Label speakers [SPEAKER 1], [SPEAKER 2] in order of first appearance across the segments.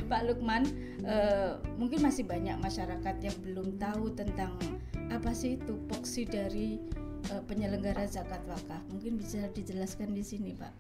[SPEAKER 1] Pak Lukman, mungkin masih banyak masyarakat yang belum tahu tentang apa sih tupoksi dari penyelenggara zakat wakaf. Mungkin bisa dijelaskan di sini, Pak.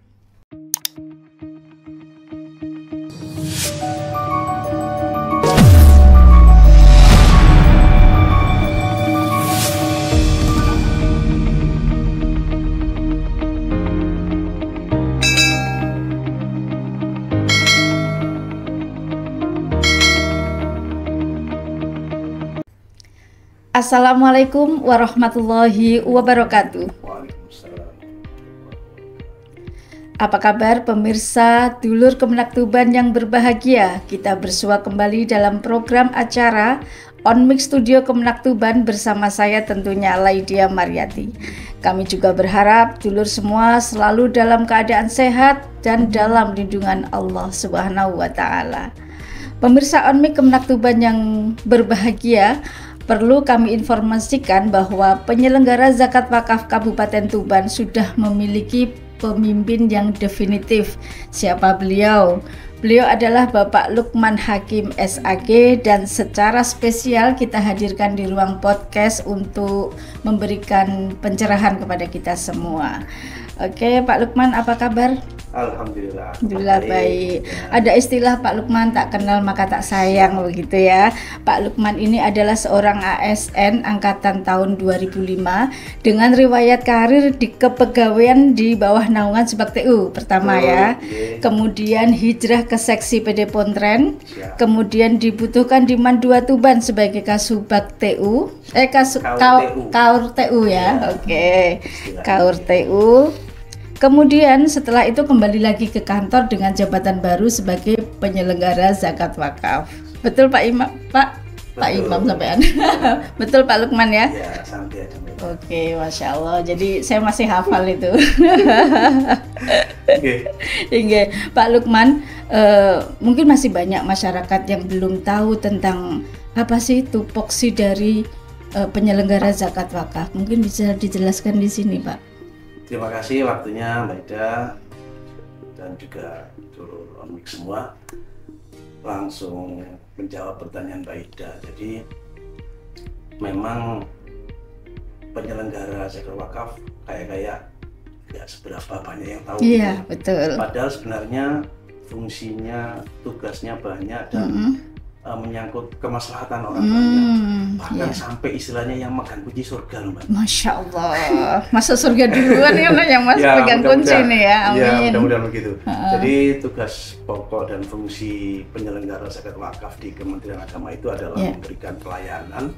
[SPEAKER 1] Assalamualaikum warahmatullahi wabarakatuh. Apa kabar pemirsa dulur Kemenak Tuban yang berbahagia? Kita bersua kembali dalam program acara On Mix Studio Kemenak Tuban bersama saya tentunya Laidia Mariati. Kami juga berharap dulur semua selalu dalam keadaan sehat dan dalam lindungan Allah Subhanahu wa taala. Pemirsa On Mix Kemenak Tuban yang berbahagia, perlu kami informasikan bahwa penyelenggara zakat wakaf Kabupaten Tuban sudah memiliki pemimpin yang definitif. Siapa beliau? Beliau adalah Bapak Lukman Hakim SAG, dan secara spesial kita hadirkan di ruang podcast untuk memberikan pencerahan kepada kita semua. Oke, Pak Lukman, apa kabar?
[SPEAKER 2] Alhamdulillah.
[SPEAKER 1] Alhamdulillah baik. Ada istilah Pak Lukman tak kenal maka tak sayang, begitu ya. Pak Lukman ini adalah seorang ASN angkatan tahun 2005 dengan riwayat karir di kepegawaian di bawah naungan Subak TU pertama ya. Kemudian hijrah ke seksi PD Pontren. Kemudian dibutuhkan di Man 2 Tuban sebagai Kasubag TU. Kaur TU ya. Oke. Kaur TU. Kemudian setelah itu kembali lagi ke kantor dengan jabatan baru sebagai penyelenggara zakat wakaf. Betul Pak Imam, Pak Imam sampean. Betul Pak Lukman ya?
[SPEAKER 2] Ya, sampai ada.
[SPEAKER 1] Oke, Masya Allah. Jadi saya masih hafal itu. Oke. Pak Lukman, mungkin masih banyak masyarakat yang belum tahu tentang apa sih tupoksi dari penyelenggara zakat wakaf. Mungkin bisa dijelaskan di sini, Pak.
[SPEAKER 2] Terima kasih waktunya Mbak Ida dan juga seluruh On Mix semua. Langsung menjawab pertanyaan Mbak Ida. Jadi memang penyelenggara zakat wakaf kayak tidak seberapa banyak yang tahu.
[SPEAKER 1] Iya, betul.
[SPEAKER 2] Padahal sebenarnya fungsinya, tugasnya banyak dan menyangkut kemaslahatan orang banyak. Bahkan sampai istilahnya yang megang kunci surga loh Mbak.
[SPEAKER 1] Masya Allah, masuk surga duluan ya yang Mas pegang kunci nih ya, amin.
[SPEAKER 2] Ya, mudah-mudahan begitu. Jadi tugas pokok dan fungsi penyelenggara zakat wakaf di Kementerian Agama itu adalah memberikan pelayanan,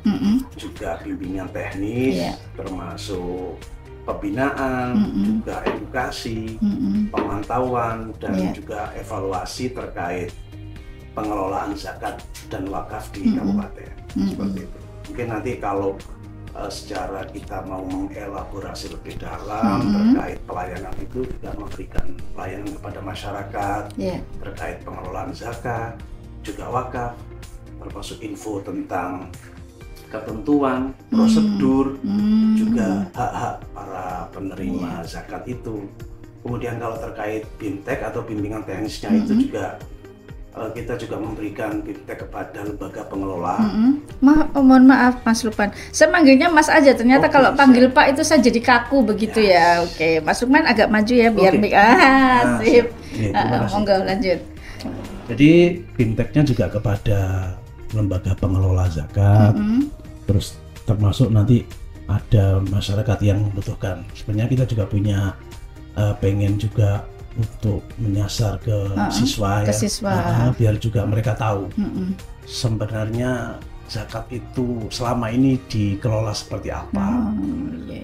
[SPEAKER 2] juga bimbingan teknis, termasuk pembinaan, juga edukasi, pemantauan, dan juga evaluasi terkait pengelolaan zakat dan wakaf di kabupaten. Seperti itu. Mungkin nanti kalau secara kita mau mengelaborasi lebih dalam terkait pelayanan itu, juga memberikan pelayanan kepada masyarakat terkait pengelolaan zakat, juga wakaf, termasuk info tentang ketentuan, prosedur, juga hak-hak para penerima zakat itu. Kemudian kalau terkait BIMTEK atau bimbingan teknisnya itu juga kita juga memberikan BIMTEK kepada lembaga pengelola.
[SPEAKER 1] Mohon maaf Mas Lukman, saya manggilnya Mas aja. Ternyata kalau panggil Pak itu saya jadi kaku begitu ya. Oke, Mas Lukman agak maju ya biar sip. Monggo lanjut.
[SPEAKER 2] Jadi BIMTEK-nya juga kepada lembaga pengelola zakat. Terus termasuk nanti ada masyarakat yang membutuhkan. Sebenarnya kita juga punya pengen juga untuk menyasar ke siswa ya, biar juga mereka tahu sebenarnya zakat itu selama ini dikelola seperti apa,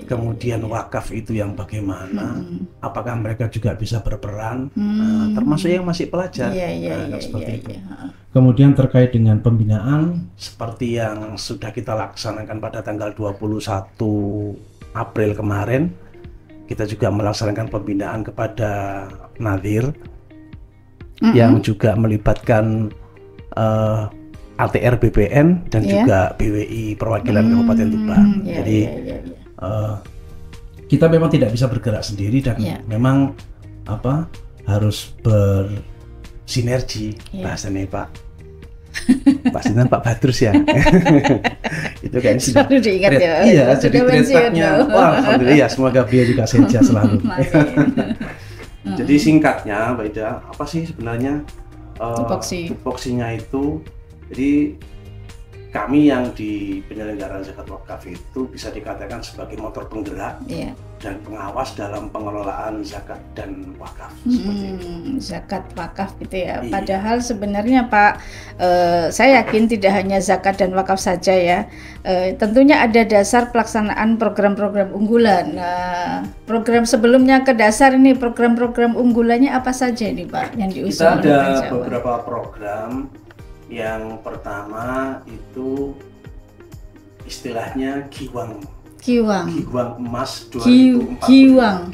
[SPEAKER 2] kemudian wakaf itu yang bagaimana, apakah mereka juga bisa berperan, termasuk yang masih pelajar, seperti itu. Kemudian terkait dengan pembinaan seperti yang sudah kita laksanakan pada tanggal 21 April kemarin, kita juga melaksanakan pembinaan kepada Nadhir yang juga melibatkan ATR BPN dan juga BWI perwakilan Kabupaten Tuban. Jadi kita memang tidak bisa bergerak sendiri dan memang harus bersinergi bahasanya Pak. Pak Sinten, Pak Badrus ya. Itu kan
[SPEAKER 1] selalu diingat ya.
[SPEAKER 2] Iya, jadi tretaknya. Wah, alhamdulillah ya, semoga beliau juga sehat selalu. Jadi singkatnya, Mbak Ida, apa sih sebenarnya tupoksinya itu? Jadi kami yang di penyelenggaraan zakat wakaf itu bisa dikatakan sebagai motor penggerak dan pengawas dalam pengelolaan zakat dan wakaf. Seperti itu.
[SPEAKER 1] Zakat wakaf gitu ya. Padahal sebenarnya Pak, saya yakin tidak hanya zakat dan wakaf saja ya. Tentunya ada dasar pelaksanaan program-program unggulan. Nah, program sebelumnya ke dasar ini program-program unggulannya apa saja ini Pak yang diusung?
[SPEAKER 2] Kita ada beberapa program. Yang pertama itu istilahnya Giwang Emas 2040. Giwang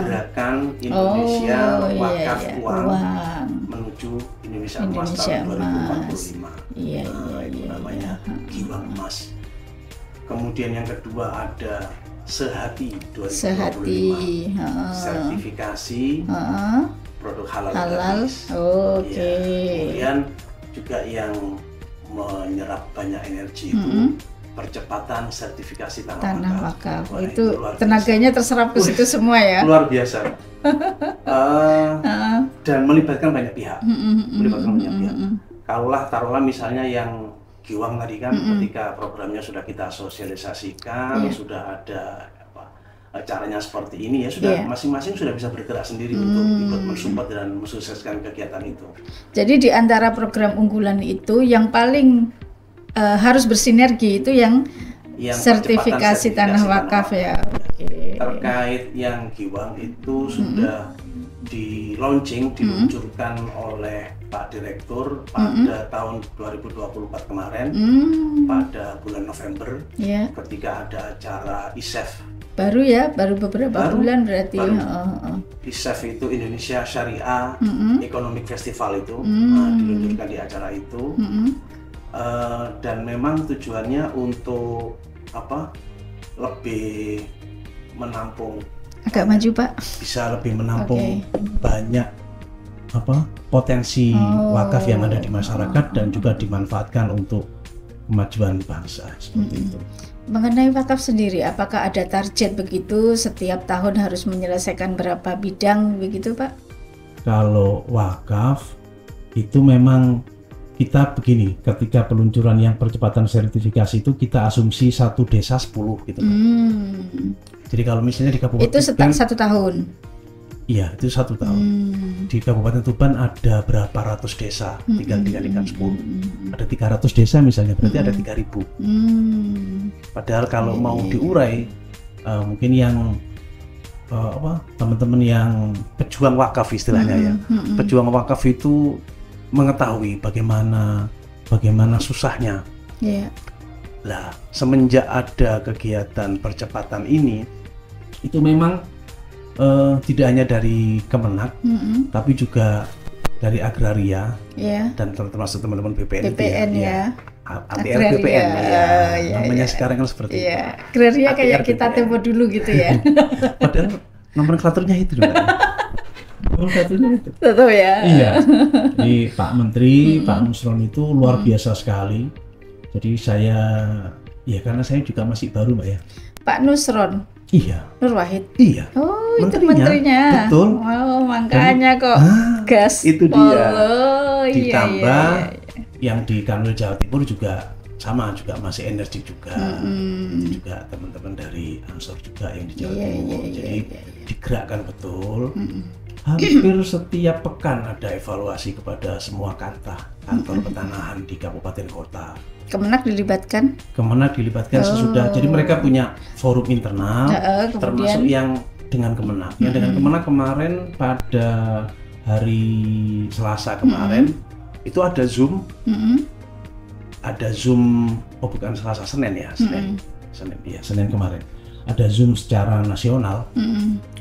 [SPEAKER 2] Gerakan Indonesia Wakaf Uang menuju Indonesia Emas tahun 2045. Itu namanya Giwang Emas. Kemudian yang kedua ada Sehati 2025. Sertifikasi produk halal. Gratis. Kemudian juga yang menyerap banyak energi itu percepatan sertifikasi tanah wakaf.
[SPEAKER 1] Itu tenaganya terserap ke situ semua ya.
[SPEAKER 2] Luar biasa. Dan melibatkan banyak pihak. Taruhlah misalnya yang Giwang tadi kan, ketika programnya sudah kita sosialisasikan, sudah ada caranya seperti ini ya, sudah masing-masing sudah bisa bergerak sendiri untuk ikut mensupport dan mensukseskan kegiatan itu.
[SPEAKER 1] Jadi di antara program unggulan itu yang paling harus bersinergi itu yang sertifikasi tanah wakaf ya.
[SPEAKER 2] Terkait yang Giwang itu sudah diluncurkan oleh Pak Direktur pada tahun 2024 kemarin, pada bulan November, ketika ada acara ISEF.
[SPEAKER 1] Baru beberapa bulan berarti.
[SPEAKER 2] ISEF itu Indonesia Syariah Economic Festival itu diluncurkan di acara itu. Dan memang tujuannya untuk lebih menampung,
[SPEAKER 1] agak maju Pak,
[SPEAKER 2] bisa lebih menampung banyak potensi wakaf yang ada di masyarakat dan juga dimanfaatkan untuk kemajuan bangsa seperti itu.
[SPEAKER 1] Mengenai wakaf sendiri, apakah ada target begitu setiap tahun harus menyelesaikan berapa bidang begitu Pak?
[SPEAKER 2] Kalau wakaf itu memang kita begini, ketika peluncuran yang percepatan sertifikasi itu kita asumsi 1 desa 10 gitu. Jadi kalau misalnya di Kabupaten
[SPEAKER 1] itu satu tahun?
[SPEAKER 2] Iya, itu 1 tahun. Di Kabupaten Tuban ada berapa ratus desa, tinggal dikalikan 10. Ada 300 desa misalnya, berarti ada 3.000. Padahal kalau mau diurai, mungkin yang teman-teman yang pejuang wakaf istilahnya ya, pejuang wakaf itu mengetahui bagaimana susahnya. Lah, semenjak ada kegiatan percepatan ini, itu memang tidak hanya dari Kemenak, tapi juga dari agraria dan termasuk teman-teman BPN
[SPEAKER 1] ya.
[SPEAKER 2] ATR BPN namanya sekarang kan seperti itu.
[SPEAKER 1] Agraria kayak kita tempo dulu gitu ya.
[SPEAKER 2] Padahal nomenklaturnya itu juga. Nomenklaturnya itu.
[SPEAKER 1] Betul ya.
[SPEAKER 2] Iya. Jadi Pak Menteri, Pak Nusron itu luar biasa sekali. Jadi karena saya juga masih baru Mbak ya.
[SPEAKER 1] Pak Nusron.
[SPEAKER 2] Iya.
[SPEAKER 1] Nur Wahid.
[SPEAKER 2] Iya.
[SPEAKER 1] Oh, itu menterinya.
[SPEAKER 2] Betul.
[SPEAKER 1] Oh, makanya kok gas.
[SPEAKER 2] Itu dia.
[SPEAKER 1] Ditambah
[SPEAKER 2] yang di Kanwil Jawa Timur juga sama, juga masih energi juga. Juga teman-teman dari Ansor juga yang di Jawa Timur. Jadi digerakkan betul. Hampir setiap pekan ada evaluasi kepada semua kantor petanahan di kabupaten kota.
[SPEAKER 1] Kemenak dilibatkan?
[SPEAKER 2] Kemenak dilibatkan sesudah. Jadi mereka punya forum internal, termasuk yang dengan Kemenak. Yang dengan Kemenak kemarin pada hari Selasa kemarin itu ada Zoom. Ada Zoom, bukan Selasa, Senin ya, Senin kemarin. Ada Zoom secara nasional,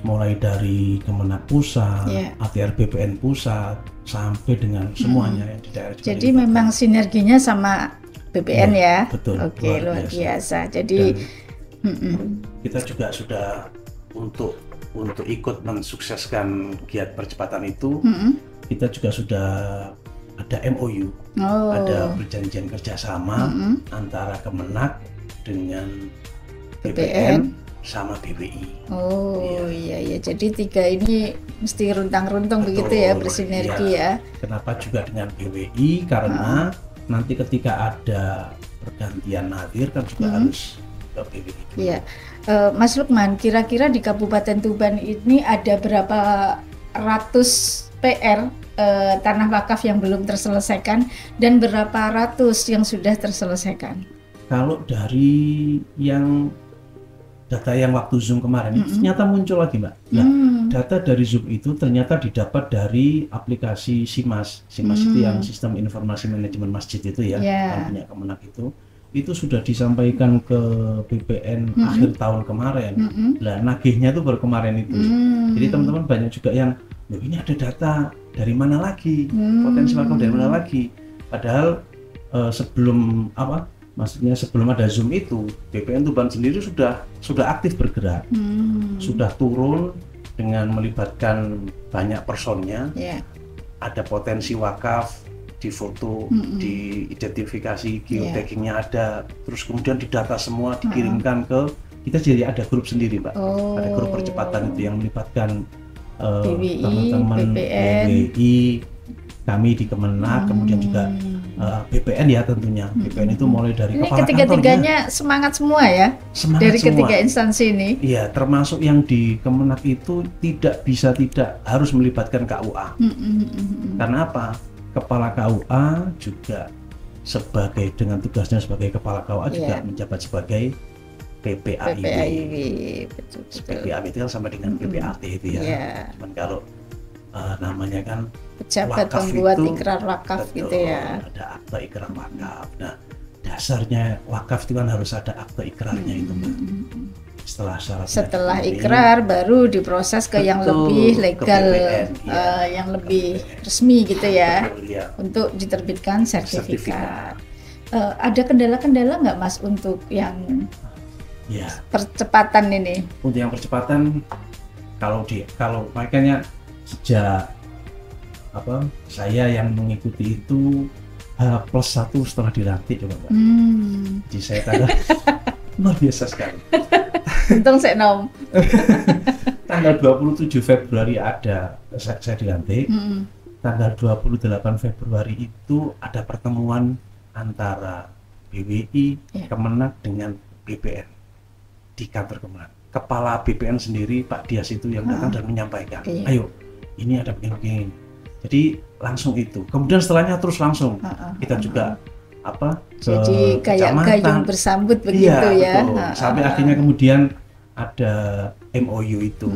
[SPEAKER 2] mulai dari Kemenak Pusat, ATR BPN Pusat, sampai dengan semuanya yang di daerah.
[SPEAKER 1] Jadi memang sinerginya sama BPN ya?
[SPEAKER 2] Betul.
[SPEAKER 1] Oke, luar biasa. Jadi
[SPEAKER 2] kita juga sudah untuk ikut mensukseskan giat percepatan itu, kita juga sudah ada MOU, ada perjanjian kerjasama antara Kemenak dengan BPN sama BWI.
[SPEAKER 1] Iya. Jadi 3 ini mesti runtang-runtung begitu ya, bersinergi ya.
[SPEAKER 2] Kenapa juga dengan BWI? Karena nanti ketika ada pergantian nadir kan juga harus ke BWI.
[SPEAKER 1] Iya. Mas Lukman, kira-kira di Kabupaten Tuban ini ada berapa ratus PR tanah wakaf yang belum terselesaikan dan berapa ratus yang sudah terselesaikan?
[SPEAKER 2] Kalau dari yang data yang waktu Zoom kemarin itu ternyata muncul lagi, Mbak. Nah, data dari Zoom itu ternyata didapat dari aplikasi SIMAS. SIMAS itu yang Sistem Informasi Manajemen Masjid itu ya, yang punya Kemenak itu sudah disampaikan ke BPN akhir tahun kemarin. Nah, nagihnya itu baru kemarin itu. Jadi teman-teman banyak juga yang, loh ini ada data dari mana lagi, potensi wakaf dari mana lagi. Padahal sebelum ada Zoom itu, BPN Tuban sendiri sudah aktif bergerak, sudah turun dengan melibatkan banyak personnya. Ada potensi wakaf, difoto, diidentifikasi, geotaggingnya ada, terus kemudian didata semua, dikirimkan ke kita. Jadi ada grup sendiri, Mbak. Ada grup percepatan itu yang melibatkan teman-teman BWI, kami di Kemenak, kemudian juga BPN ya tentunya. BPN itu mulai dari
[SPEAKER 1] ini
[SPEAKER 2] kepala
[SPEAKER 1] ketiga-tiganya semangat semua ya, dari ketiga instansi ini.
[SPEAKER 2] Iya, termasuk yang di Kemenak itu tidak harus melibatkan KUA. Karena apa? Kepala KUA juga dengan tugasnya sebagai kepala KUA juga menjabat sebagai PPAIW.
[SPEAKER 1] Betul.
[SPEAKER 2] PPAIW itu kan sama dengan PPAT itu ya. Cuman kalau namanya kan
[SPEAKER 1] pejabat pembuat ikrar wakaf gitu ya.
[SPEAKER 2] Ada akte ikrar wakaf. Nah, dasarnya wakaf itu kan harus ada akte ikrarnya itu, Mbak. Setelah
[SPEAKER 1] ikrar baru diproses ke yang lebih legal, yang lebih resmi gitu ya, untuk diterbitkan sertifikat. Ada kendala-kendala nggak, Mas, untuk yang percepatan ini?
[SPEAKER 2] Untuk yang percepatan, kalau makanya sejak saya yang mengikuti itu H+1 setelah dilantik coba, Mbak. Jadi saya tanda luar biasa sekali.
[SPEAKER 1] Untung saya nom.
[SPEAKER 2] Tanggal 27 Februari saya dilantik. Tanggal 28 Februari itu ada pertemuan antara BWI, Kemenak dengan BPN di kantor Kemenak. Kepala BPN sendiri Pak Dias itu yang datang dan menyampaikan, ayo ini ada begini. Jadi langsung itu. Kemudian setelahnya terus langsung kita juga
[SPEAKER 1] jadi kayak gayung bersambut begitu ya.
[SPEAKER 2] Sampai akhirnya kemudian ada MOU itu.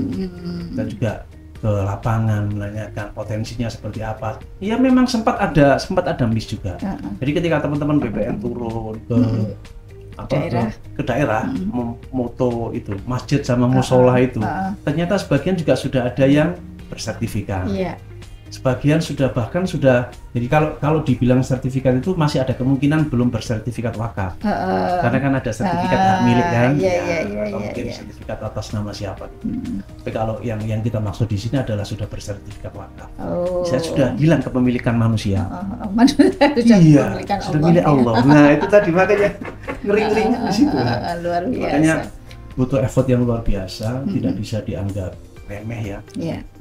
[SPEAKER 2] Kita juga ke lapangan menanyakan potensinya seperti apa. Ya memang sempat ada miss juga. Jadi ketika teman-teman BPN turun ke daerah moto itu masjid sama musola itu, ternyata sebagian juga sudah ada yang bersertifikat. Sebagian bahkan sudah. Jadi kalau dibilang sertifikat itu masih ada kemungkinan belum bersertifikat wakaf. Karena kan ada sertifikat hak milik kan. Atau mungkin sertifikat atas nama siapa. Tapi kalau yang kita maksud di sini adalah sudah bersertifikat wakaf. Saya sudah bilang kepemilikan manusia. Sudah milik Allah. Nah, itu tadi makanya ngeri-ngeri di situ.
[SPEAKER 1] Luar biasa.
[SPEAKER 2] Makanya butuh effort yang luar biasa, tidak bisa dianggap remeh ya.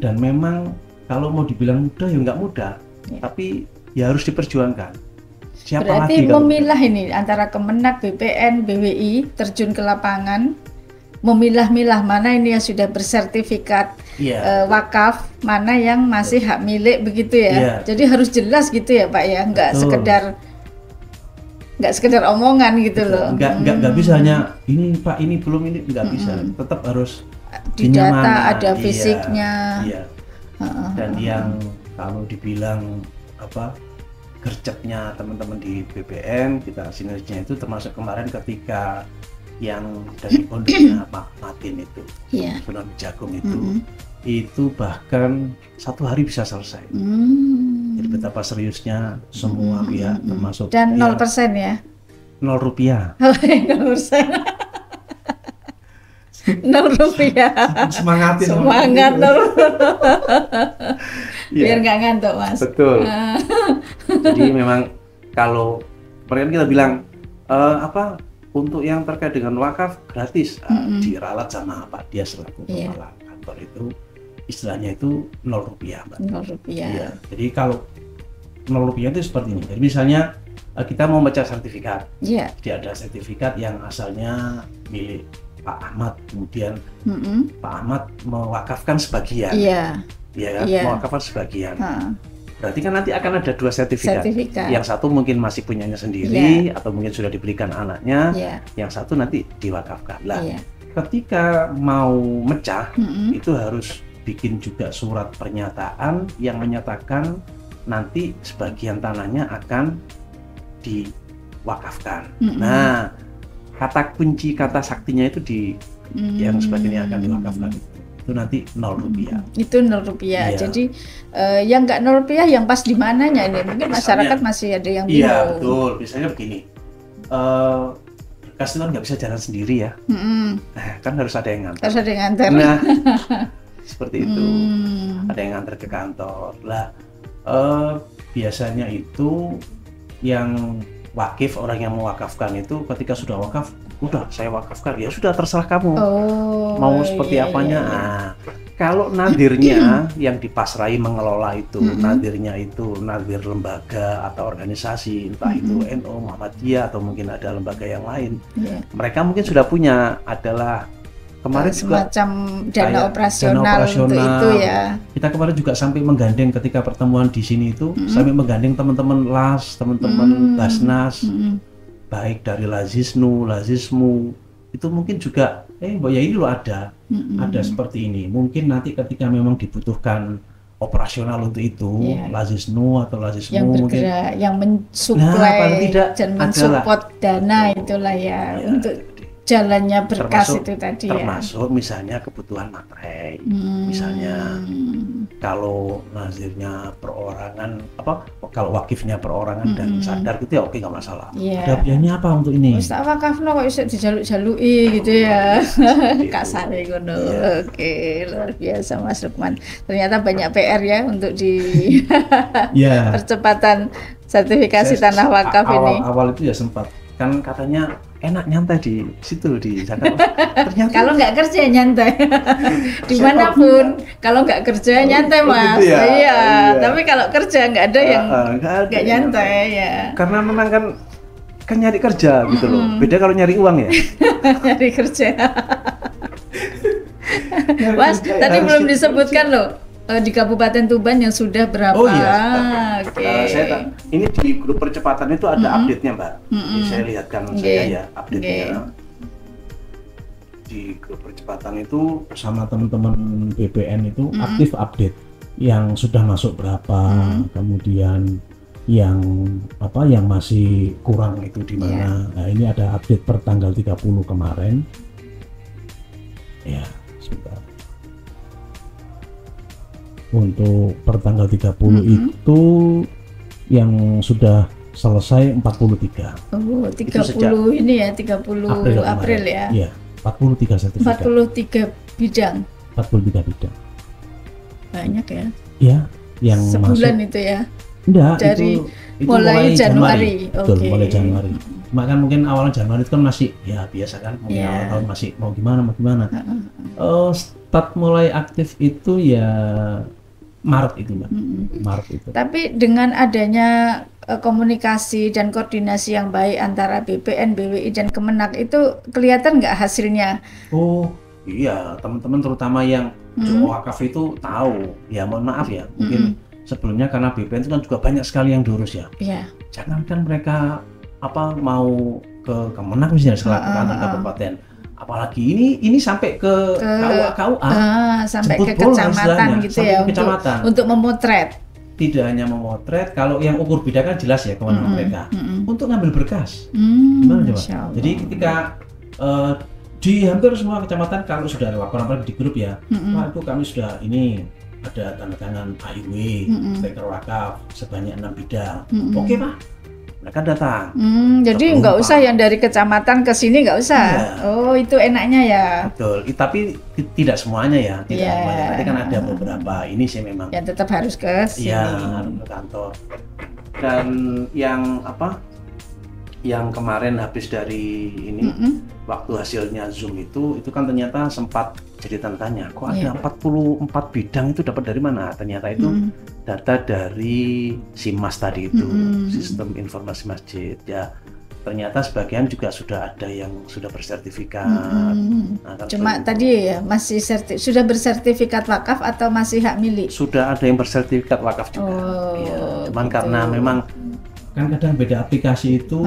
[SPEAKER 2] Dan memang kalau mau dibilang mudah ya nggak mudah, tapi ya harus diperjuangkan. Siapa
[SPEAKER 1] berarti
[SPEAKER 2] lagi
[SPEAKER 1] memilah ini antara Kemenak, BPN, BWI terjun ke lapangan, memilah-milah mana ini yang sudah bersertifikat wakaf, mana yang masih hak milik begitu ya. Jadi harus jelas gitu ya Pak ya, nggak sekedar omongan gitu loh.
[SPEAKER 2] Nggak bisa hanya ini Pak ini belum ini, nggak bisa. Tetap harus
[SPEAKER 1] di data ada fisiknya.
[SPEAKER 2] Dan yang kalau dibilang gercepnya teman-teman di BPN, kita sinerginya itu termasuk kemarin ketika yang dari pondoknya Pak Matin itu, Sunan Jagung itu bahkan 1 hari bisa selesai. Jadi betapa seriusnya semua pihak termasuk
[SPEAKER 1] dan 0% ya?
[SPEAKER 2] 0 rupiah.
[SPEAKER 1] 0%. 0 rupiah.
[SPEAKER 2] Semangat.
[SPEAKER 1] Biar nggak ngantuk Mas.
[SPEAKER 2] Betul. Jadi memang kalau mereka kita bilang untuk yang terkait dengan wakaf gratis, diralat sama Pak Dias selaku kepala kantor itu istilahnya itu 0 rupiah, Mbak.
[SPEAKER 1] 0 rupiah.
[SPEAKER 2] Iya. Jadi kalau 0 rupiah itu seperti ini. Jadi misalnya kita mau baca sertifikat, jadi ada sertifikat yang asalnya milik Pak Ahmad, kemudian Pak Ahmad mewakafkan sebagian, mewakafkan sebagian. Berarti kan nanti akan ada 2 sertifikat. Yang satu mungkin masih punyanya sendiri, atau mungkin sudah diberikan anaknya, yang satu nanti diwakafkan. Lah, ketika mau mecah, itu harus bikin juga surat pernyataan yang menyatakan nanti sebagian tanahnya akan diwakafkan. Nah, kata kunci, kata saktinya itu yang sebagiannya akan diwakafkan itu nanti 0 rupiah.
[SPEAKER 1] Itu 0 rupiah. Jadi yang nggak 0 rupiah yang pas di mananya ini? Mungkin masyarakat masih ada yang bingung.
[SPEAKER 2] Iya, betul. Misalnya begini, kan nggak bisa jalan sendiri ya. Kan harus ada yang nganter.
[SPEAKER 1] Harus ada yang nganter.
[SPEAKER 2] Nah, seperti itu. Ada yang nganter ke kantor. Lah, biasanya itu yang wakif, orang yang mewakafkan itu ketika sudah wakaf, udah saya wakafkan, ya sudah terserah kamu mau seperti apanya. Nah, kalau nadirnya yang dipasrai mengelola itu, nadirnya itu nadir lembaga atau organisasi, entah itu NU, Muhammadiyah atau mungkin ada lembaga yang lain, mereka mungkin sudah punya adalah kemarin
[SPEAKER 1] semacam dana operasional untuk itu ya.
[SPEAKER 2] Kita kemarin juga sampai menggandeng ketika pertemuan di sini itu, sampai menggandeng teman-teman LAS, teman-teman Basnas, baik dari Lazisnu, Lazismu, itu mungkin juga ya ini loh ada seperti ini. Mungkin nanti ketika memang dibutuhkan operasional untuk itu, Lazisnu atau Lazismu
[SPEAKER 1] yang bergerak, mungkin yang mensuplai dan mensupport dana itulah ya untuk jalannya berkas itu tadi
[SPEAKER 2] termasuk misalnya kebutuhan materai, misalnya kalau nazirnya perorangan kalau wakifnya perorangan dan sadar gitu ya oke, nggak masalah. Ada biayanya apa untuk ini?
[SPEAKER 1] Ustaz wakafno kok iso dijaluk-jaluki gitu ya. Kasare ngono. Oke, luar biasa Mas Lukman. Ternyata banyak PR ya untuk di percepatan sertifikasi tanah wakaf ini.
[SPEAKER 2] Awal itu ya sempat kan katanya enak nyantai di situ di Jakarta. Ternyata
[SPEAKER 1] kalau nggak kerja nyantai dimanapun. Kalau nggak kerja nyantai Mas.
[SPEAKER 2] Gitu ya?
[SPEAKER 1] Iya. Tapi kalau kerja nggak ada yang nggak nyantai ya.
[SPEAKER 2] Karena memang kan nyari kerja gitu loh. Beda kalau nyari uang ya.
[SPEAKER 1] Nyari kerja. Mas, tadi belum disebutkan loh. Di Kabupaten Tuban yang sudah berapa?
[SPEAKER 2] Oh iya. Ini di grup percepatan itu ada update-nya, Mbak. Saya lihatkan saya ya update-nya. Di grup percepatan itu sama teman-teman BPN itu aktif update yang sudah masuk berapa, kemudian yang masih kurang itu di mana. Nah, ini ada update per tanggal 30 kemarin. Ya, sebentar. Untuk per tanggal 30 itu yang sudah selesai 43.
[SPEAKER 1] Oh, 30 ini ya, 30 April ya.
[SPEAKER 2] Iya, 43 sertifikat.
[SPEAKER 1] 43 bidang.
[SPEAKER 2] 43 bidang.
[SPEAKER 1] Banyak ya.
[SPEAKER 2] Iya, yang
[SPEAKER 1] sebulan
[SPEAKER 2] masuk,
[SPEAKER 1] itu ya.
[SPEAKER 2] Enggak,
[SPEAKER 1] dari
[SPEAKER 2] itu
[SPEAKER 1] mulai Januari.
[SPEAKER 2] Betul, mulai Januari. Maka mungkin awal Januari itu kan masih ya biasa kan, mungkin awal tahun masih mau gimana. Start mulai aktif itu ya Maret itu, Mbak. Maret itu.
[SPEAKER 1] Tapi dengan adanya komunikasi dan koordinasi yang baik antara BPN, BWI dan Kemenak itu kelihatan nggak hasilnya?
[SPEAKER 2] Oh iya, teman-teman terutama yang wakaf itu tahu. Ya mohon maaf ya, mungkin sebelumnya karena BPN itu kan juga banyak sekali yang diurus ya.
[SPEAKER 1] Iya.
[SPEAKER 2] Jangan kan mereka mau ke Kemenak misalnya selaku kantor kabupaten. Apalagi ini sampai ke KUA,
[SPEAKER 1] sampai ke kecamatan gitu ya, untuk memotret.
[SPEAKER 2] Tidak hanya memotret, kalau yang ukur bidang kan jelas ya kewenangan mereka. Untuk ngambil berkas, gimana coba? Jadi ketika di hampir semua kecamatan kalau sudah ada laporan di grup ya, Pak itu kami sudah ini ada tanda tangan AIW, stiker wakaf sebanyak 6 bidang. Oke Pak. Mereka datang.
[SPEAKER 1] Jadi nggak usah yang dari kecamatan ke sini, nggak usah. Oh itu enaknya ya.
[SPEAKER 2] Betul. Tapi tidak semuanya ya. Tidak semuanya. Nanti kan ada beberapa. Ini sih memang.
[SPEAKER 1] Ya tetap harus ke sini.
[SPEAKER 2] Iya, harus ke kantor. Dan yang yang kemarin habis dari ini waktu hasilnya Zoom itu kan ternyata sempat jadi tanya, kok ada 44 bidang itu dapat dari mana? Ternyata itu data dari SIMAS tadi itu, Sistem Informasi Masjid ya. Ternyata sebagian juga sudah ada yang sudah bersertifikat.
[SPEAKER 1] Nah, cuma tadi ya masih sudah bersertifikat wakaf atau masih hak milik?
[SPEAKER 2] Sudah ada yang bersertifikat wakaf juga. Cuman karena memang
[SPEAKER 3] kan kadang beda aplikasi itu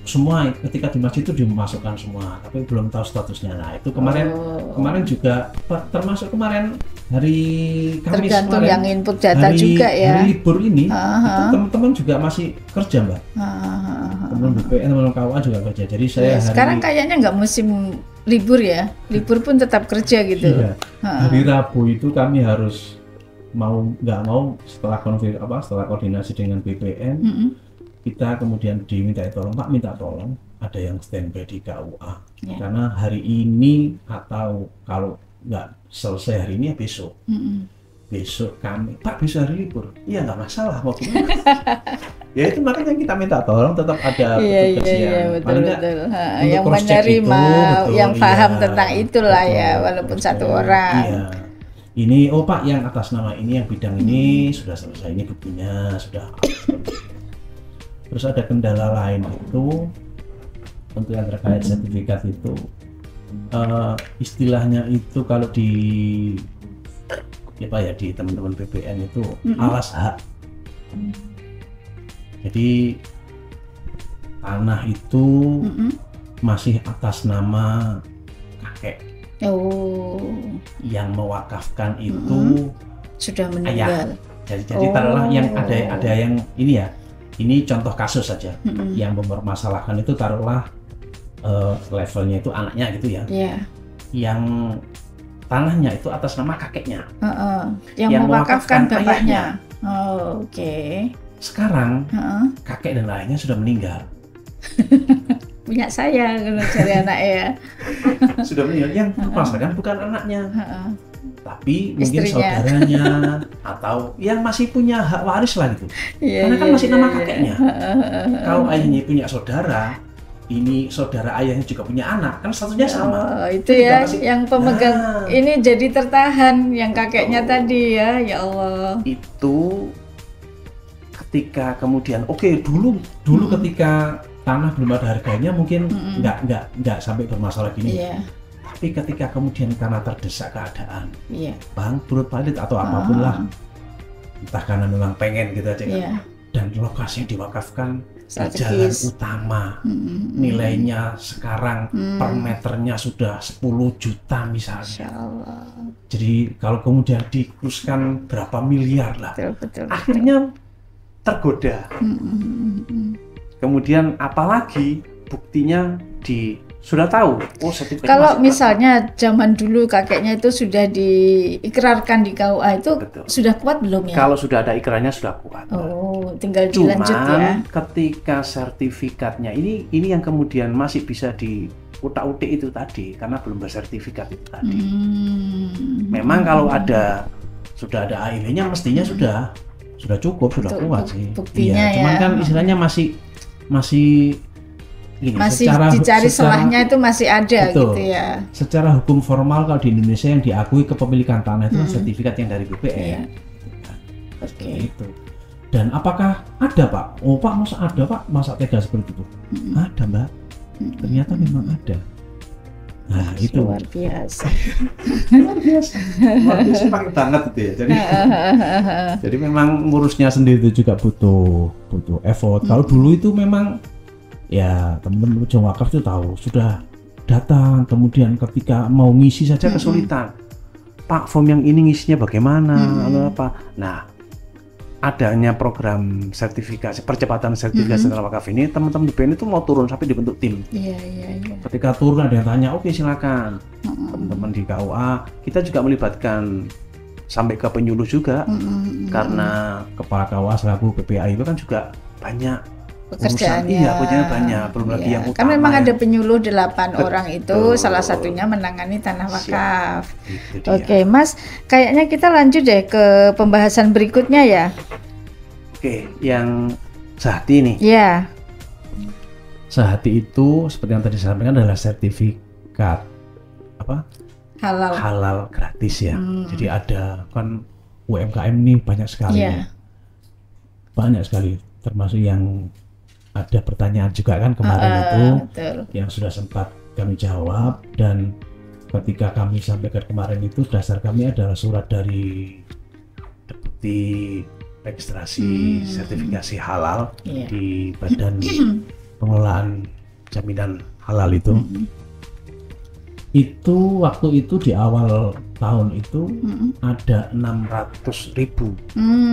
[SPEAKER 3] semua ketika di masjid itu dimasukkan semua, tapi belum tahu statusnya. Nah itu kemarin juga termasuk kemarin hari Kamis
[SPEAKER 1] tergantung
[SPEAKER 3] kemarin,
[SPEAKER 1] yang input data juga ya.
[SPEAKER 3] Hari libur ini itu teman-teman juga masih kerja Mbak. Teman BPN, teman KUA juga kerja. Jadi saya
[SPEAKER 1] sekarang kayaknya nggak musim libur ya, libur pun tetap kerja gitu.
[SPEAKER 3] Iya. Hari Rabu itu kami harus nggak mau setelah koordinasi dengan BPN, kita kemudian diminta tolong, Pak minta tolong ada yang standby di KUA karena hari ini atau kalau nggak selesai hari ini ya besok. Besok kami, Pak besok hari libur, iya nggak masalah mau gimana. Ya itu makanya kita minta tolong tetap ada petugas yang
[SPEAKER 1] betul. Yang menerima, yang paham tentang itulah ya, walaupun satu orang.
[SPEAKER 3] Iya. Ini Pak yang atas nama ini yang bidang ini sudah selesai, ini buktinya sudah. Terus ada kendala lain itu untuk yang terkait sertifikat itu istilahnya itu kalau di di teman-teman BPN itu alas hak. Jadi tanah itu masih atas nama kakek. Yang mewakafkan itu
[SPEAKER 1] sudah meninggal.
[SPEAKER 3] Jadi taruhlah yang ada yang ini ya. Ini contoh kasus saja. Yang mempermasalahkan itu taruhlah levelnya itu anaknya gitu ya. Yang tanahnya itu atas nama kakeknya.
[SPEAKER 1] Yang mewakafkan bapaknya. Oke.
[SPEAKER 3] Sekarang kakek dan ayahnya sudah meninggal.
[SPEAKER 1] Punya saya kalau cari anak ya.
[SPEAKER 3] Sudah meninggal, yang bermasalah bukan anaknya, tapi mungkin
[SPEAKER 1] istrinya,
[SPEAKER 3] saudaranya atau yang masih punya hak waris lah gitu. Karena kan masih nama kakeknya. Kalau ayahnya punya saudara, ini saudara ayahnya juga punya anak, kan statusnya sama.
[SPEAKER 1] Itu ya yang pemegang ini jadi tertahan yang kakeknya tadi ya. Ya Allah. Itu
[SPEAKER 2] ketika kemudian dulu
[SPEAKER 3] ketika tanah belum ada harganya mungkin nggak sampai bermasalah gini. Tapi ketika kemudian karena terdesak keadaan, bang turut valid atau apapun lah, entah karena memang pengen gitu aja kan, dan lokasinya diwakafkan jalan utama, nilainya sekarang per meternya sudah 10 juta misalnya. Jadi kalau kemudian dikuruskan berapa miliar lah, akhirnya tergoda. Kemudian apalagi buktinya sudah tahu, sertifikat. Kalau
[SPEAKER 1] misalnya zaman dulu kakeknya itu sudah diikrarkan di KUA itu sudah kuat belum ya?
[SPEAKER 2] Kalau sudah ada ikrarnya sudah kuat.
[SPEAKER 1] Tinggal dilanjut ya.
[SPEAKER 2] Ketika sertifikatnya ini yang kemudian masih bisa diutak-utik itu tadi karena belum bersertifikat itu tadi. Memang kalau sudah ada AIW-nya mestinya sudah cukup, sudah kuat sih.
[SPEAKER 1] Buktinya
[SPEAKER 2] cuman kan istilahnya masih
[SPEAKER 1] dicari selahnya itu masih ada gitu ya.
[SPEAKER 3] Secara hukum formal kalau di Indonesia yang diakui kepemilikan tanah itu sertifikat yang dari BPN. Itu. Dan apakah ada Pak? Pak masa ada Pak? Masa tega seperti itu? Ada Mbak. Ternyata memang ada. Nah itu
[SPEAKER 1] luar biasa.
[SPEAKER 3] Luar biasa pakai banget itu ya. Jadi memang ngurusnya sendiri itu juga butuh effort. Kalau dulu itu memang ya teman-teman pejuang wakaf itu tahu, sudah datang kemudian ketika mau ngisi saja kesulitan. Pak, form yang ini ngisinya bagaimana? Apa? Nah, adanya program sertifikasi percepatan sertifikasi tanah wakaf ini, teman-teman BPN itu mau turun sampai dibentuk tim. Ketika turun ada yang tanya, oke silakan. Teman-teman di KUA, kita juga melibatkan sampai ke penyuluh juga, karena kepala KUA selaku PPA itu kan juga banyak
[SPEAKER 1] pekerjaannya.
[SPEAKER 3] Banyak, belum lagi yang utama.
[SPEAKER 1] Kan memang ada penyuluh 8 orang itu, salah satunya menangani tanah wakaf. Oke, Mas, kayaknya kita lanjut deh ke pembahasan berikutnya ya.
[SPEAKER 2] Oke, yang sehati nih.
[SPEAKER 1] Iya.
[SPEAKER 3] Sehati itu seperti yang tadi saya sampaikan adalah sertifikat apa? Halal gratis ya. Jadi ada kan UMKM ini banyak sekali.
[SPEAKER 1] Yeah.
[SPEAKER 3] Banyak sekali, termasuk yang ada pertanyaan juga kan kemarin itu
[SPEAKER 1] betul.
[SPEAKER 3] Yang sudah sempat kami jawab, dan ketika kami sampaikan kemarin itu dasar kami adalah surat dari Deputi Registrasi Sertifikasi Halal di Badan Pengelolaan Jaminan Halal itu. Itu waktu itu di awal tahun itu ada 600.000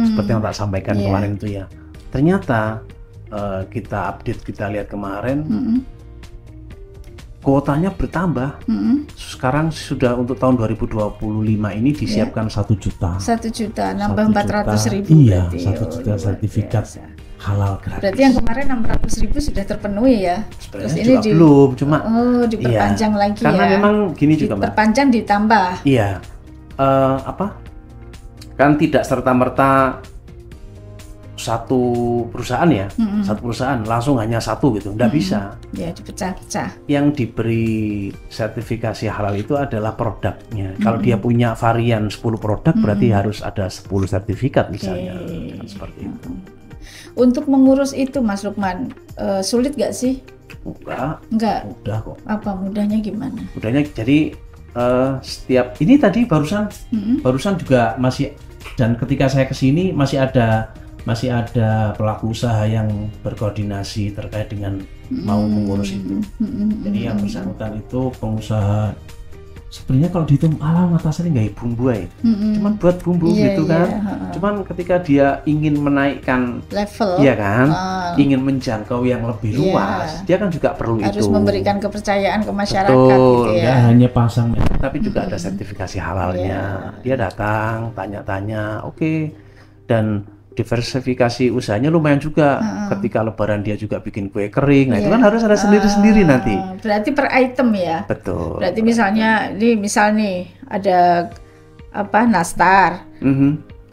[SPEAKER 3] seperti yang tak sampaikan kemarin itu ya. Ternyata kita update, kita lihat kemarin kuotanya bertambah. Sekarang sudah untuk tahun 2025 ini disiapkan 1 juta.
[SPEAKER 1] 1 juta, nambah 400.000.
[SPEAKER 3] Iya, 1 juta sertifikat halal gratis.
[SPEAKER 1] Berarti yang kemarin 600.000 sudah terpenuhi ya.
[SPEAKER 3] Terus ini juga belum, cuma
[SPEAKER 1] diperpanjang lagi
[SPEAKER 3] karena memang gini juga Mbak.
[SPEAKER 1] Diperpanjang ditambah.
[SPEAKER 3] Iya. Kan tidak serta-merta satu perusahaan ya, satu perusahaan langsung hanya satu gitu, nggak bisa.
[SPEAKER 1] Ya, dipecah-pecah.
[SPEAKER 3] Yang diberi sertifikasi halal itu adalah produknya. Kalau dia punya varian 10 produk, berarti harus ada 10 sertifikat misalnya. Kan seperti itu.
[SPEAKER 1] Untuk mengurus itu Mas Lukman, sulit nggak sih? Enggak.
[SPEAKER 3] Mudah kok.
[SPEAKER 1] Apa mudahnya gimana?
[SPEAKER 3] Mudahnya jadi setiap ini tadi barusan juga masih, dan ketika saya kesini masih ada pelaku usaha yang berkoordinasi terkait dengan mau mengurus itu. Jadi yang bersangkutan itu pengusaha, sebenarnya kalau dihitung mata saya nggak bumbu ya, cuman buat bumbu gitu kan. Cuman ketika dia ingin menaikkan
[SPEAKER 1] level,
[SPEAKER 3] iya kan, ingin menjangkau yang lebih luas, dia kan juga perlu
[SPEAKER 1] harus
[SPEAKER 3] itu.
[SPEAKER 1] memberikan kepercayaan ke masyarakat.
[SPEAKER 3] Betul,
[SPEAKER 1] gitu ya.
[SPEAKER 3] Nggak hanya pasang, tapi juga ada sertifikasi halalnya. Dia datang, tanya-tanya, oke. Dan diversifikasi usahanya lumayan juga. Ketika lebaran dia juga bikin kue kering. Nah, itu kan harus ada sendiri-sendiri nanti.
[SPEAKER 1] Berarti per item ya.
[SPEAKER 3] Betul.
[SPEAKER 1] Berarti misalnya nih ada nastar.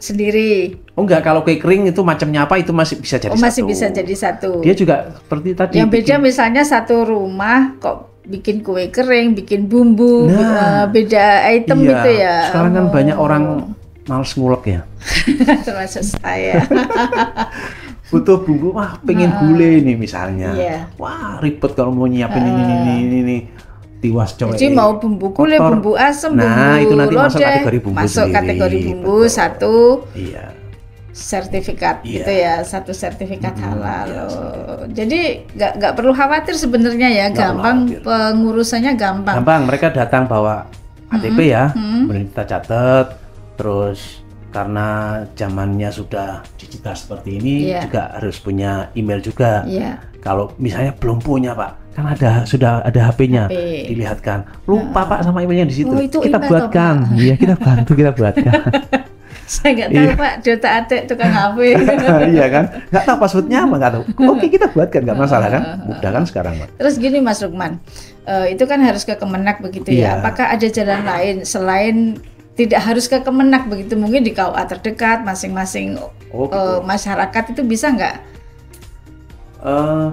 [SPEAKER 1] Sendiri.
[SPEAKER 3] Oh enggak, kalau kue kering itu macamnya apa itu masih bisa jadi satu.
[SPEAKER 1] Masih bisa jadi satu.
[SPEAKER 3] Dia juga seperti tadi.
[SPEAKER 1] Yang beda misalnya satu rumah kok bikin kue kering, bikin bumbu, beda item gitu ya.
[SPEAKER 3] Sekarang kan banyak orang males ngulek ya.
[SPEAKER 1] Termasuk saya.
[SPEAKER 3] Butuh bumbu, pengen gulai nih misalnya. Wah, ribet kalau mau nyiapin ini. Tiwas coy.
[SPEAKER 1] Jadi mau bumbu gulai, bumbu asam, bumbu
[SPEAKER 3] itu nanti
[SPEAKER 1] lodeh,
[SPEAKER 3] masuk
[SPEAKER 1] kategori bumbu.
[SPEAKER 3] Betul.
[SPEAKER 1] Satu.
[SPEAKER 3] Iya.
[SPEAKER 1] Sertifikat gitu ya, satu sertifikat halal. Jadi nggak perlu khawatir sebenarnya ya, gampang pengurusannya gampang.
[SPEAKER 3] Gampang, mereka datang bawa KTP ya, kemudian kita catat. Terus karena zamannya sudah digital seperti ini, juga harus punya email juga. Kalau misalnya belum punya Pak, kan sudah ada HP-nya, dilihatkan. Lupa Pak sama emailnya di situ. Kita buatkan. Iya, kita buatkan.
[SPEAKER 1] Saya nggak tahu Pak, Dota Atik tukang HP.
[SPEAKER 3] Iya kan, nggak tahu passwordnya apa, nggak tahu. Oke, kita buatkan, nggak masalah kan, mudah kan sekarang Pak.
[SPEAKER 1] Terus gini Mas Lukman, itu kan harus ke Kemenak begitu ya. Apakah ada jalan lain selain tidak harus ke Kemenak begitu, mungkin di KUA terdekat masing-masing masyarakat itu bisa nggak?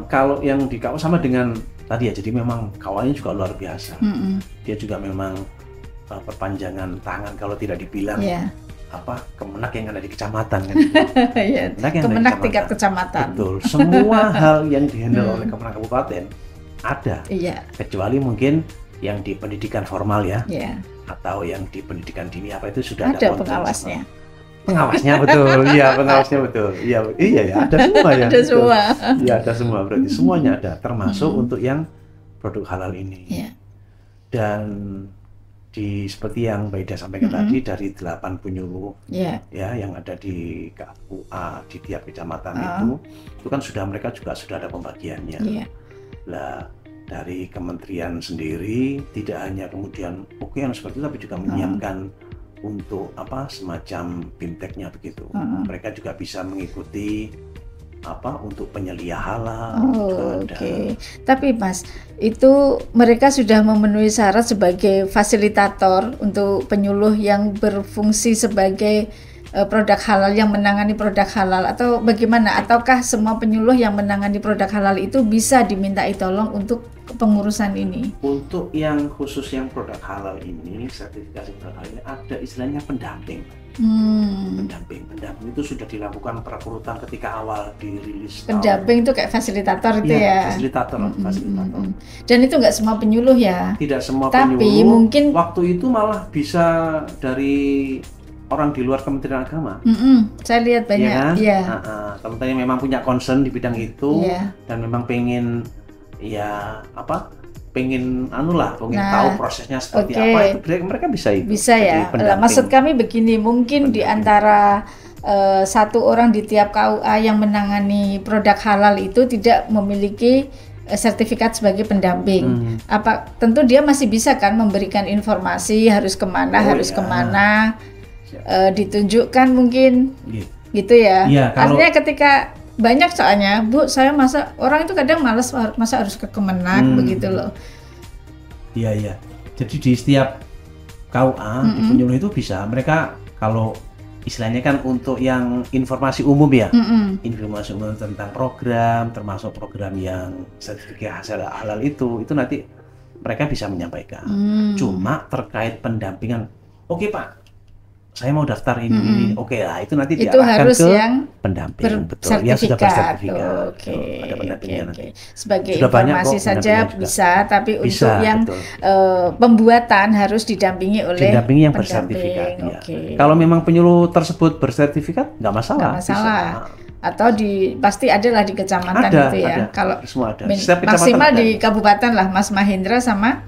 [SPEAKER 3] Kalau yang di KUA sama dengan tadi ya, jadi memang KUA-nya juga luar biasa. Dia juga memang perpanjangan tangan kalau tidak dibilang Kemenak yang ada di kecamatan kan.
[SPEAKER 1] Kemenak tingkat kecamatan.
[SPEAKER 3] Betul. Semua hal yang dihandle oleh Kemenak Kabupaten ada. Kecuali mungkin yang di pendidikan formal ya. Atau yang di pendidikan dini itu sudah ada
[SPEAKER 1] pengawasnya.
[SPEAKER 3] Pengawasnya betul. Iya, pengawasnya betul. Iya ya, ada semua ya.
[SPEAKER 1] Ada semua.
[SPEAKER 3] Iya, ada semua, berarti semuanya ada, termasuk untuk yang produk halal ini. Dan seperti yang Mbak Ida sampaikan tadi, dari 8 penyuluh ya yang ada di KUA di tiap kecamatan itu kan mereka juga sudah ada pembagiannya. Lah dari kementerian sendiri tidak hanya kemudian yang seperti itu, tapi juga menyiapkan untuk semacam bimteknya begitu. Mereka juga bisa mengikuti untuk penyelia halal.
[SPEAKER 1] Tapi Mas, itu mereka sudah memenuhi syarat sebagai fasilitator untuk penyuluh yang berfungsi sebagai produk halal yang menangani produk halal atau bagaimana? Ataukah semua penyuluh yang menangani produk halal itu bisa dimintai tolong untuk pengurusan ini?
[SPEAKER 2] Untuk yang khusus yang produk halal ini, sertifikasi produk halal ini ada istilahnya pendamping. Pendamping itu sudah dilakukan perekrutan ketika awal dirilis.
[SPEAKER 1] Pendamping itu kayak fasilitator itu ya?
[SPEAKER 2] Fasilitator.
[SPEAKER 1] Dan itu nggak semua penyuluh ya?
[SPEAKER 2] Tidak semua
[SPEAKER 1] tapi
[SPEAKER 2] penyuluh.
[SPEAKER 1] Mungkin
[SPEAKER 2] waktu itu malah bisa dari orang di luar Kementerian Agama.
[SPEAKER 1] Saya lihat banyak.
[SPEAKER 2] Ya kan? Teman-teman memang punya concern di bidang itu dan memang pengen pengen tahu prosesnya seperti apa, itu mereka bisa itu.
[SPEAKER 1] Bisa ya. Maksud kami begini, mungkin di antara satu orang di tiap KUA yang menangani produk halal itu tidak memiliki sertifikat sebagai pendamping. Tentu dia masih bisa kan memberikan informasi harus kemana, kemana, ditunjukkan mungkin, gitu ya. Artinya ketika banyak soalnya, Bu, saya orang itu kadang malas masa harus ke Kemenak begitu loh.
[SPEAKER 3] Iya. Jadi di setiap KUA di penyuluh itu bisa, mereka kalau istilahnya kan untuk yang informasi umum ya, informasi umum tentang program, termasuk program yang sertifikasi halal itu nanti mereka bisa menyampaikan. Cuma terkait pendampingan, oke Pak, saya mau daftar ini, oke lah, itu nanti diarahkan
[SPEAKER 1] harus
[SPEAKER 3] ke
[SPEAKER 1] yang
[SPEAKER 3] pendamping, betul, yang sudah bersertifikat.
[SPEAKER 1] Ada
[SPEAKER 3] pendampingnya nanti.
[SPEAKER 1] Sebagai
[SPEAKER 3] sudah
[SPEAKER 1] informasi saja bisa, tapi untuk yang pembuatan harus didampingi
[SPEAKER 3] yang bersertifikat. Kalau memang penyuluh tersebut bersertifikat, nggak masalah.
[SPEAKER 1] Atau pasti ada lah di kecamatan itu ya. Kalau
[SPEAKER 3] semua ada.
[SPEAKER 1] Maksimal di kabupaten lah, Mas Mahendra sama.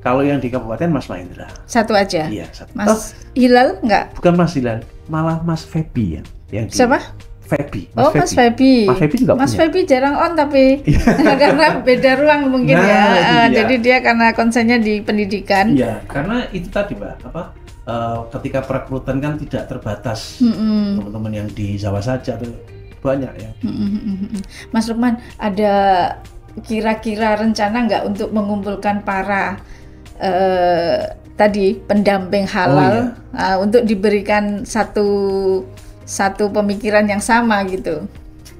[SPEAKER 3] Kalau yang di kabupaten Mas Mahendra.
[SPEAKER 1] Satu aja?
[SPEAKER 3] Iya, satu.
[SPEAKER 1] Mas Hilal enggak?
[SPEAKER 3] Bukan Mas Hilal, malah Mas Febi ya.
[SPEAKER 1] Siapa?
[SPEAKER 3] Febi.
[SPEAKER 1] Mas Febi.
[SPEAKER 3] Mas Febi juga
[SPEAKER 1] Mas
[SPEAKER 3] punya.
[SPEAKER 1] Febi jarang on tapi karena beda ruang mungkin jadi dia karena konsennya di pendidikan.
[SPEAKER 3] Iya, karena itu tadi Mbak, ketika perekrutan kan tidak terbatas teman-teman yang di Jawa saja, banyak ya.
[SPEAKER 1] Mas Lukman, ada kira-kira rencana nggak untuk mengumpulkan para tadi pendamping halal untuk diberikan satu pemikiran yang sama gitu?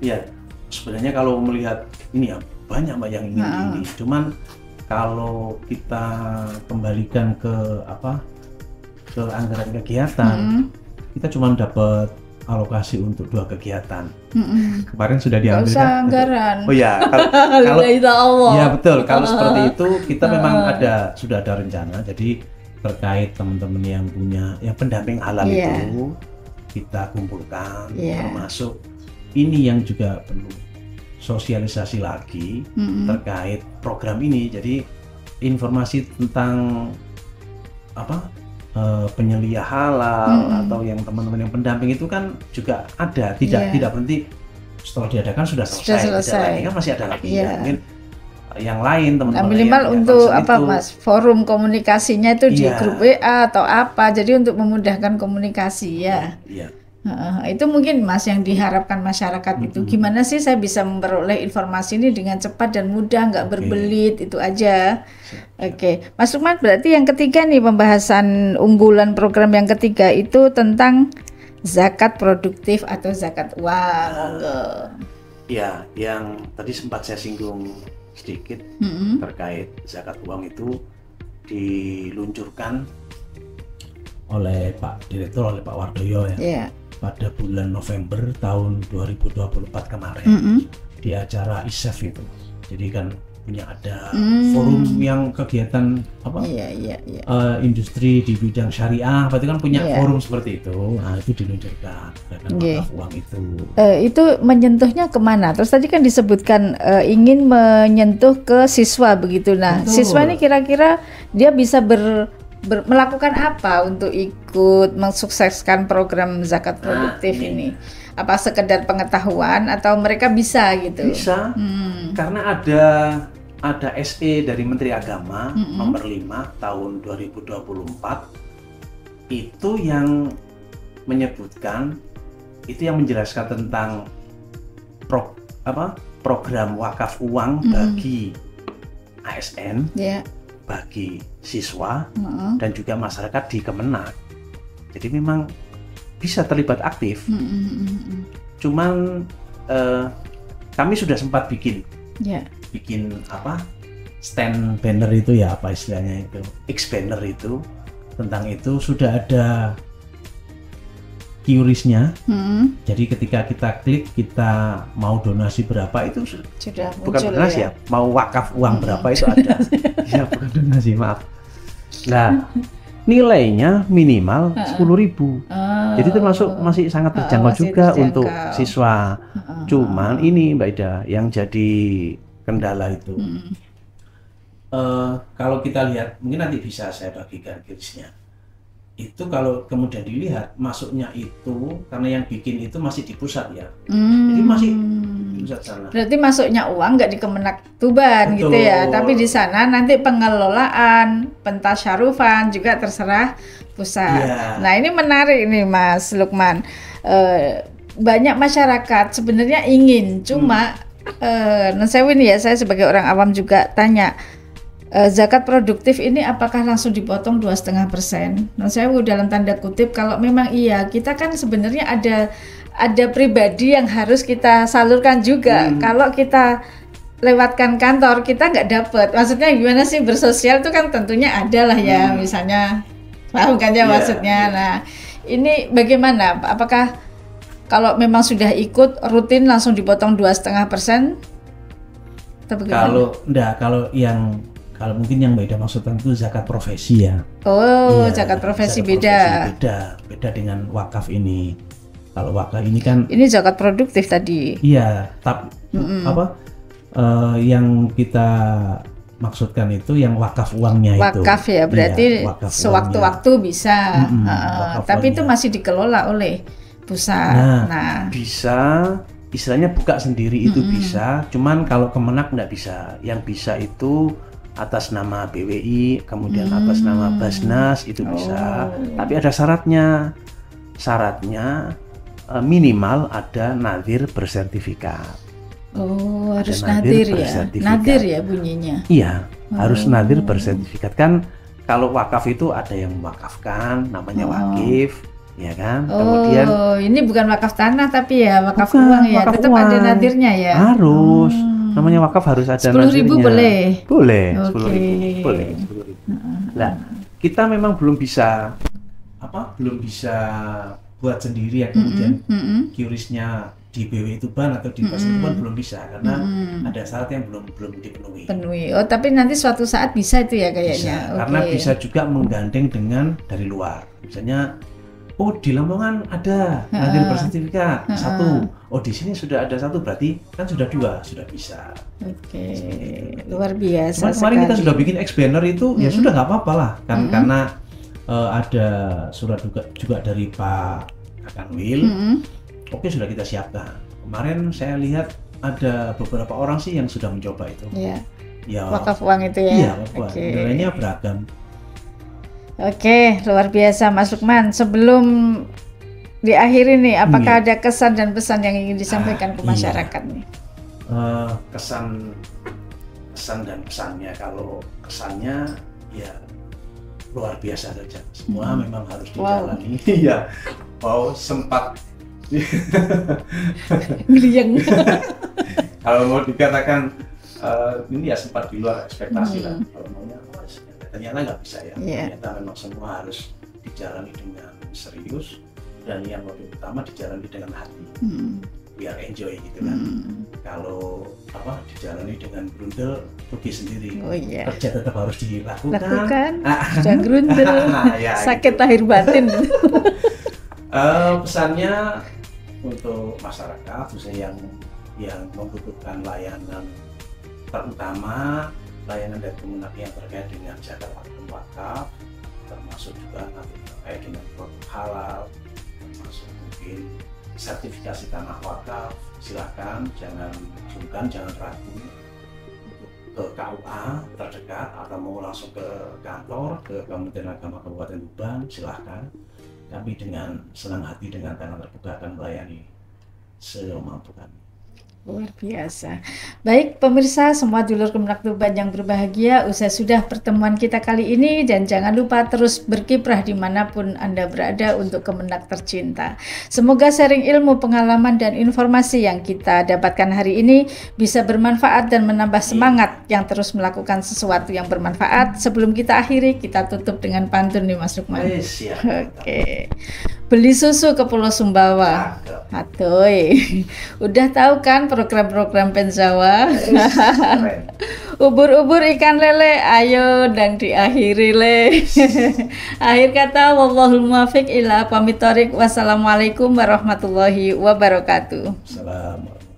[SPEAKER 3] Iya, sebenarnya kalau melihat ini ya banyak Mbak yang ingin ini. Cuman kalau kita kembalikan ke anggaran kegiatan, kita cuma dapat alokasi untuk 2 kegiatan. Kemarin sudah diambil kan?
[SPEAKER 1] Anggaran.
[SPEAKER 3] Oh ya, kalau ya betul. Kalau seperti itu kita memang sudah ada rencana. Jadi terkait teman-teman yang punya pendamping halal itu kita kumpulkan, termasuk ini yang juga perlu sosialisasi lagi terkait program ini. Jadi informasi tentang penyelia halal atau yang teman-teman yang pendamping itu kan juga ada, tidak berhenti setelah diadakan sudah selesai. Ini kan masih ada lagi mungkin yang lain teman-teman.
[SPEAKER 1] Minimal untuk Mas, forum komunikasinya itu di grup WA atau apa, jadi untuk memudahkan komunikasi ya. Itu mungkin Mas yang diharapkan masyarakat itu. Gimana sih saya bisa memperoleh informasi ini dengan cepat dan mudah, nggak berbelit, itu aja. Oke, Mas Lukman, berarti yang ketiga nih, pembahasan unggulan program yang ketiga itu tentang zakat produktif atau zakat uang.
[SPEAKER 2] Ya, yang tadi sempat saya singgung sedikit terkait zakat uang itu diluncurkan
[SPEAKER 3] oleh Pak Direktur, oleh Pak Wardoyo ya. Pada bulan November tahun 2024 kemarin di acara ISEF itu. Jadi kan punya ada forum yang kegiatan industri di bidang syariah, berarti kan punya forum seperti itu. Nah, itu diluncurkan wakaf uang itu.
[SPEAKER 1] Itu menyentuhnya kemana? Terus tadi kan disebutkan ingin menyentuh ke siswa begitu. Nah, siswa ini kira-kira dia bisa melakukan apa untuk ikut mensukseskan program zakat produktif ini? Apa sekedar pengetahuan atau mereka bisa gitu?
[SPEAKER 2] Bisa, karena ada SE dari Menteri Agama nomor 5 tahun 2024 itu yang menyebutkan, itu yang menjelaskan tentang program wakaf uang bagi ASN, bagi siswa dan juga masyarakat di Kemenak. Jadi memang bisa terlibat aktif. Cuman kami sudah sempat bikin apa stand banner itu ya, apa istilahnya itu, X banner itu, tentang itu sudah ada QRIS-nya. Jadi ketika kita klik kita mau donasi berapa itu sudah bukan donasi ya, mau wakaf uang berapa itu ada. Ya bukan donasi, maaf. Nah, nilainya minimal 10.000. Jadi termasuk masih sangat terjangkau juga untuk siswa. Cuman ini Mbak Ida yang jadi kendala itu. Kalau kita lihat, mungkin nanti bisa saya bagikan QRIS-nya. Itu kalau kemudian dilihat masuknya itu karena yang bikin itu masih di pusat ya. Jadi masih di pusat sana.
[SPEAKER 1] Berarti masuknya uang nggak di Kemenak Tuban. Betul. Gitu ya. Tapi di sana nanti pengelolaan, pentasyarufan juga terserah pusat. Yeah. Nah, ini menarik nih Mas Lukman. Banyak masyarakat sebenarnya ingin, cuma Nusewin ya, saya sebagai orang awam juga tanya, zakat produktif ini apakah langsung dipotong 2,5%? Nah, saya dalam tanda kutip kalau memang iya, kita kan sebenarnya ada pribadi yang harus kita salurkan juga. Kalau kita lewatkan kantor kita nggak dapat. Maksudnya gimana sih bersosial itu kan tentunya ada lah ya, misalnya paham kan ya maksudnya. Nah, ini bagaimana? Apakah kalau memang sudah ikut rutin langsung dipotong 2,5%?
[SPEAKER 3] Kalau mungkin yang beda maksudnya itu zakat profesi ya.
[SPEAKER 1] Oh, iya, zakat profesi beda.
[SPEAKER 3] Beda dengan wakaf ini. Kalau wakaf ini kan
[SPEAKER 1] ini zakat produktif tadi.
[SPEAKER 3] Iya, tapi yang kita maksudkan itu yang wakaf uangnya itu.
[SPEAKER 1] Wakaf ya, berarti sewaktu-waktu bisa. Tapi itu masih dikelola oleh pusat.
[SPEAKER 2] Nah, bisa istilahnya buka sendiri itu bisa, cuman kalau Kemenak nggak bisa. Yang bisa itu atas nama BWI, kemudian atas nama Basnas itu bisa, tapi ada syaratnya. Syaratnya minimal ada nadhir bersertifikat.
[SPEAKER 1] Oh, harus nadhir ya? Nadhir ya bunyinya?
[SPEAKER 2] Iya, harus nadhir bersertifikat. Kan kalau wakaf itu ada yang mewakafkan, namanya wakif, ya kan? Kemudian
[SPEAKER 1] ini bukan wakaf tanah tapi ya wakaf uang ya, tetap uang. Ada nadhirnya ya?
[SPEAKER 2] Harus. Namanya wakaf harus ada
[SPEAKER 1] 10.000 boleh?
[SPEAKER 2] Boleh, 10.000 boleh. 10.000. Nah, kita memang belum bisa buat sendiri ya, kemudian QRIS-nya di BW Tuban atau di Basnas Tuban belum bisa karena ada syarat yang belum dipenuhi.
[SPEAKER 1] Oh, tapi nanti suatu saat bisa itu ya kayaknya.
[SPEAKER 2] Bisa, karena bisa juga menggandeng dengan dari luar. Misalnya di Lamongan ada nadhir bersertifikat satu. Oh, di sini sudah ada satu, berarti kan sudah dua, sudah bisa.
[SPEAKER 1] Oke, luar biasa.
[SPEAKER 2] Cuman kemarin kita sudah bikin X banner itu ya sudah nggak apa-apa lah, kan karena ada surat juga dari Pak Kakanwil. Oke, sudah kita siapkan. Kemarin saya lihat ada beberapa orang sih yang sudah mencoba itu.
[SPEAKER 1] Iya. Ya, wakaf uang itu ya.
[SPEAKER 2] Iya, wakaf uang. Nilainya beragam.
[SPEAKER 1] Oke, luar biasa Mas Lukman. Sebelum diakhiri nih, apakah ada kesan dan pesan yang ingin disampaikan ke masyarakat nih?
[SPEAKER 2] Kesan dan pesannya, kalau kesannya ya luar biasa saja. Semua memang harus dijalani. Iya. Sempat
[SPEAKER 1] ngeliang.
[SPEAKER 2] Kalau mau dikatakan ini ya sempat di luar ekspektasi lah. Kalau maunya ternyata nggak bisa ya. Ternyata memang semua harus dijalani dengan serius, dan yang lebih utama dijalani dengan hati. Biar enjoy gitu kan. Kalau dijalani dengan grundel rugi sendiri. Kerja tetap harus dilakukan.
[SPEAKER 1] Sudah grundel, sakit lahir batin.
[SPEAKER 2] Pesannya untuk masyarakat khususnya yang membutuhkan layanan, terutama layanan dari Kemenak yang terkait dengan zakat wakaf, termasuk juga nanti terkait dengan produk halal, termasuk mungkin sertifikasi tanah wakaf, silakan jangan sungkan, jangan ragu untuk ke KUA terdekat atau mau langsung ke kantor, ke Kementerian Agama Kabupaten Tuban, silakan. Kami dengan senang hati, dengan tangan terbuka akan melayani semampu kami.
[SPEAKER 1] Luar biasa. Baik pemirsa, semua dulur Kemenak Tuban yang berbahagia, usai sudah pertemuan kita kali ini, dan jangan lupa terus berkiprah dimanapun Anda berada untuk Kemenak tercinta. Semoga sharing ilmu, pengalaman, dan informasi yang kita dapatkan hari ini bisa bermanfaat dan menambah semangat yang terus melakukan sesuatu yang bermanfaat. Sebelum kita akhiri, kita tutup dengan pantun nih Mas Lukman. Oke. Beli susu ke Pulau Sumbawa. Atoy. Udah tahu kan program-program Penjawa? Ubur-ubur ikan lele, ayo dan diakhiri le. Akhir kata, wallahul muwaffiq ila aqwamit thoriq. Wassalamualaikum warahmatullahi wabarakatuh.
[SPEAKER 2] Assalamualaikum.